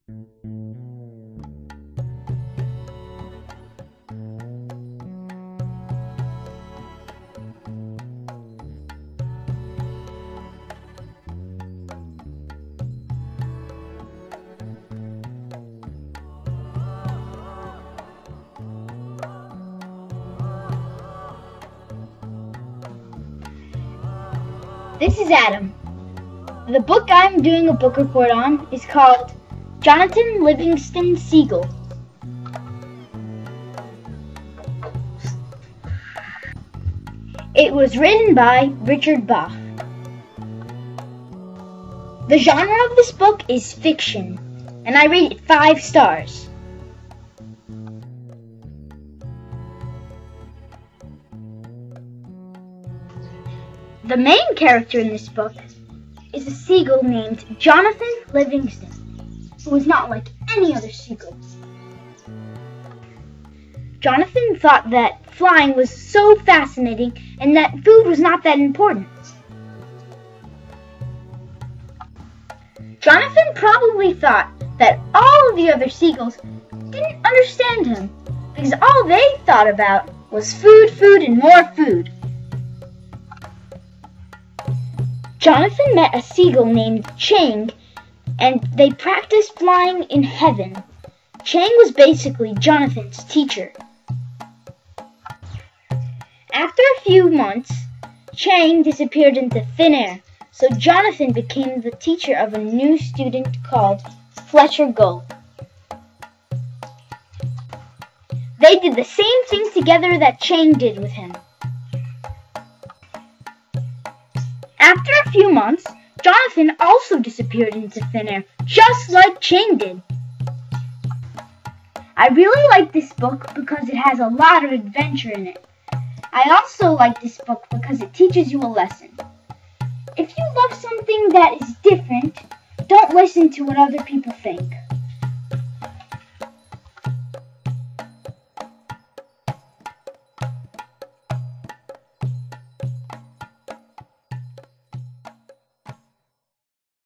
This is Adam. The book I'm doing a book report on is called Jonathan Livingston Seagull. It was written by Richard Bach. The genre of this book is fiction, and I rate it 5 stars. The main character in this book is a seagull named Jonathan Livingston, who is not like any other seagull. Jonathan thought that flying was so fascinating and that food was not that important. Jonathan probably thought that all of the other seagulls didn't understand him because all they thought about was food, food, and more food. Jonathan met a seagull named Chang, and they practiced flying in heaven. Chang was basically Jonathan's teacher. After a few months, Chang disappeared into thin air, so Jonathan became the teacher of a new student called Fletcher Gull. They did the same thing together that Chang did with him. After a few months, Jonathan also disappeared into thin air, just like Chang did. I really like this book because it has a lot of adventure in it. I also like this book because it teaches you a lesson. If you love something that is different, don't listen to what other people think.